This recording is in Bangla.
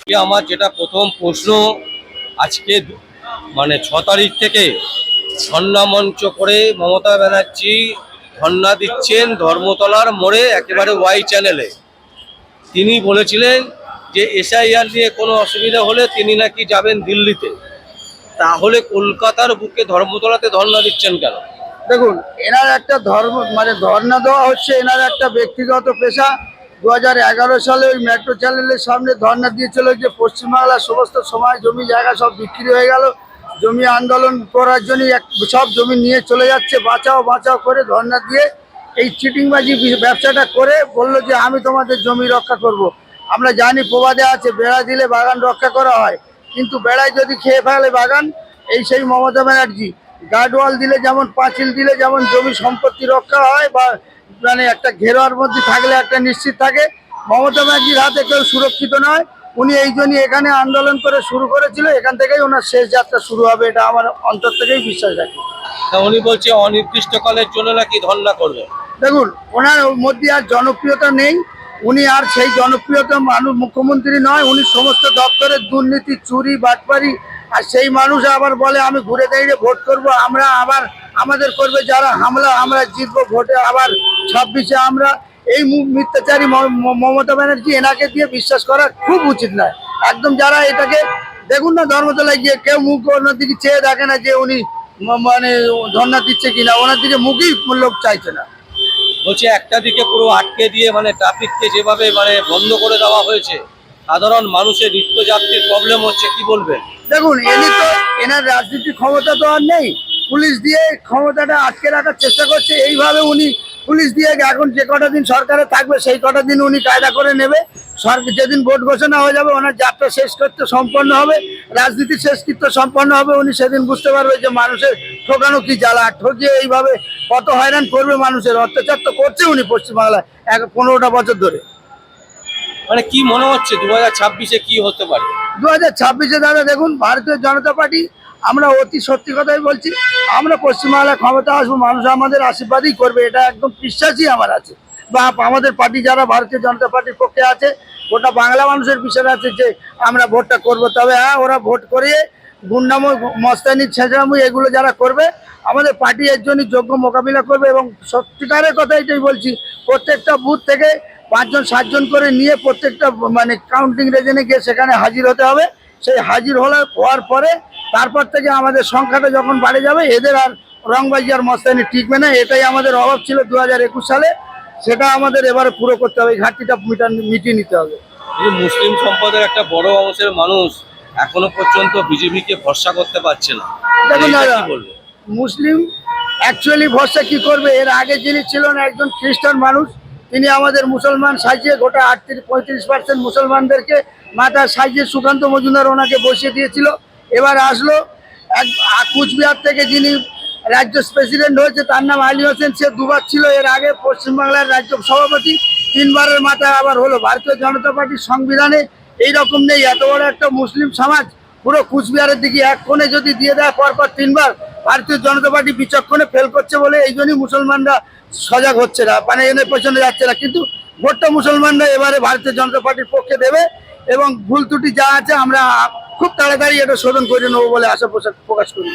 আমার যেটা প্রথম প্রশ্ন, আজকে মানে 6 তারিখ থেকে ধর্ণা মঞ্চ করে মমতা ব্যানার্জি ধর্ণা দিচ্ছেন ধর্মতলার মোড়ে, একেবারে ওয়াই চ্যানেলে। তিনি বলেছিলেন যে এসআইআর নিয়ে কোনো অসুবিধা হলে তিনি নাকি যাবেন দিল্লিতে। তাহলে কলকাতার বুকে ধর্মতলাতে ধর্ণা দিচ্ছেন কেন? দেখুন, এনার একটা ধর্ণা দেওয়া হচ্ছে এনার একটা ব্যক্তিগত পেশা। 2011 সালে ওই মেট্রো চ্যানেলের সামনে ধর্ণা দিয়েছিল যে পশ্চিমবাংলার সমস্ত সময় জমি জায়গা সব বিক্রি হয়ে গেল, জমি আন্দোলন করার জন্য সব জমি নিয়ে চলে যাচ্ছে, বাঁচাও বাঁচাও করে ধর্ণা দিয়ে এই চিটিংবাজি ব্যবসাটা করে বললো যে আমি তোমাদের জমি রক্ষা করব। আমরা জানি প্রবাদে আছে, বেড়া দিলে বাগান রক্ষা করা হয়, কিন্তু বেড়ায় যদি খেয়ে ফেলে বাগান, এই সেই মমতা ব্যানার্জি গার্ডওয়াল দিলে যেমন, পাঁচিল দিলে যেমন জমি সম্পত্তি রক্ষা হয় বা একটা ঘেরোয়ার মধ্যে থাকলে একটা নিশ্চিত থাকে, মমতা ব্যানার্জির হাতে কেউ সুরক্ষিত নয়। উনি এই জন্যই এখানে আন্দোলন করে শুরু করেছিল, এখান থেকেই ওনার শেষ যাত্রা শুরু হবে, এটা আমার অন্তর থেকেই বিশ্বাস রাখি। উনি বলছে অনির্দিষ্টকালের জন্য নাকি ধর্ণা করবে। দেখুন, ওনার মধ্যে আর জনপ্রিয়তা নেই, উনি আর সেই জনপ্রিয়তা মুখ্যমন্ত্রী নয়, উনি সমস্ত দপ্তরের দুর্নীতি, চুরি, বাটপারি, আর সেই মানুষ আবার বলে আমি ঘুরে দাঁড়িয়ে ভোট করব, আমরা আবার আমাদের করবে যারা হামলা, আমরা জিতবো ভোটে আবার 26-এ আমরা। এই মিথ্যাচারী মমতা ব্যানার্জি, এনাকে দিয়ে বিশ্বাস করা খুব উচিত নয় একদম। যারা এটাকে দেখুন না, ধর্মতলায় গিয়ে কেউ মুখ ওনার দিকে চেয়ে দেখে না যে উনি ধর্ণা দিচ্ছে কিনা, ওনার দিকে মুখই লোক চাইছে না। বলছে একটা দিকে পুরো আটকে দিয়ে ট্রাফিককে যেভাবে বন্ধ করে দেওয়া হয়েছে, সাধারণ মানুষের নিত্যযাত্রীর প্রবলেম হচ্ছে, কি বলবেন? দেখুন, এনার রাজনীতির ক্ষমতা তো আর নেই, পুলিশ দিয়ে ক্ষমতাটা আটকে রাখার চেষ্টা করছে। এইভাবে উনি পুলিশ দিয়ে এখন যে কটা দিন সরকারে থাকবে সেই কটা দিন উনি কায়দা করে নেবে। সরকার যেদিন ভোট ঘোষণা হয়ে যাবে, ওনার যাত্রা শেষ করতে সম্পন্ন হবে, রাজনীতির শেষকৃত্য সম্পন্ন হবে, উনি সেদিন বুঝতে পারবে যে মানুষের ঠকানো কি জ্বালা, ঠকিয়ে এইভাবে কত হয়রান করবে মানুষের। অত্যাচার তো করছে উনি পশ্চিমবাংলায় 15টা বছর ধরে। কি মনে হচ্ছে 2026-এ কি হতে পারে? 2026-এ দাদা দেখুন, ভারতীয় জনতা পার্টি, আমরা অতি সত্যি কথাই বলছি, আমরা পশ্চিমবাংলায় ক্ষমতা আসবো, মানুষ আমাদের আশীর্বাদই করবে, এটা একদম বিশ্বাসই আমার আছে। বা আমাদের পার্টি যারা ভারতীয় জনতা পার্টির পক্ষে আছে, গোটা বাংলা মানুষের বিশ্বাস আছে যে আমরা ভোটটা করব। তবে হ্যাঁ, ওরা ভোট করিয়ে গুন্ডামো, মস্তানি, ছেঁচড়ামো এগুলো যারা করবে, আমাদের পার্টি এর জন্য যোগ্য মোকাবিলা করবে। এবং সত্যিকারের কথা এটাই বলছি, প্রত্যেকটা বুথ থেকে 5জন 7জন করে নিয়ে প্রত্যেকটা কাউন্টিং রেজনে গিয়ে সেখানে হাজির হতে হবে। সেই হাজির হওয়ার পরে তারপর থেকে আমাদের সংখ্যাটা যখন বাড়ে যাবে, এদের আর রংবাজি আর মস্তানি টিকবে না। এটাই আমাদের অভাব ছিল 2021 সালে, সেটা আমাদের এবারে পুরো করতে হবে, এই ঘাটতিটা মিটিয়ে নিতে হবে। মুসলিম সম্প্রদায়ের একটা বড় অংশের মানুষ এখনো পর্যন্ত বিজেপিকে ভরসা করতে পারছে না। দেখুন দাদা, মুসলিম অ্যাকচুয়ালি ভরসা কি করবে? এর আগে যিনি ছিলেন একজন খ্রিস্টান মানুষ, তিনি আমাদের মুসলমান সাজিয়ে গোটা 35% মুসলমানদেরকে মাথা সাজিয়ে সুকান্ত মজুমদার ওনাকে বসিয়ে দিয়েছিল। এবার আসলো কুচবিহার থেকে যিনি রাজ্য প্রেসিডেন্ট হয়েছে, তার নাম আলী হোসেন, সে 2বার ছিল এর আগে পশ্চিমবাংলার রাজ্য সভাপতি, 3বারের মাথায় আবার হলো। ভারতীয় জনতা পার্টির সংবিধানে এইরকম নেই, এত বড় একটা মুসলিম সমাজ পুরো কুচবিহারের দিকে এক কোণে যদি দিয়ে দেয় পরপর 3বার, ভারতীয় জনতা পার্টি বিচক্ষণে ফেল করছে বলে এই জন্যই মুসলমানরা সজাগ হচ্ছে না, এনের পেছনে যাচ্ছে না। কিন্তু ভোটটা মুসলমানরা এবারে ভারতীয় জনতা পার্টির পক্ষে দেবে, এবং ভুল ত্রুটি যা আছে আমরা খুব তাড়াতাড়ি এটা শোধন করে নেবো বলে আশা প্রকাশ করি।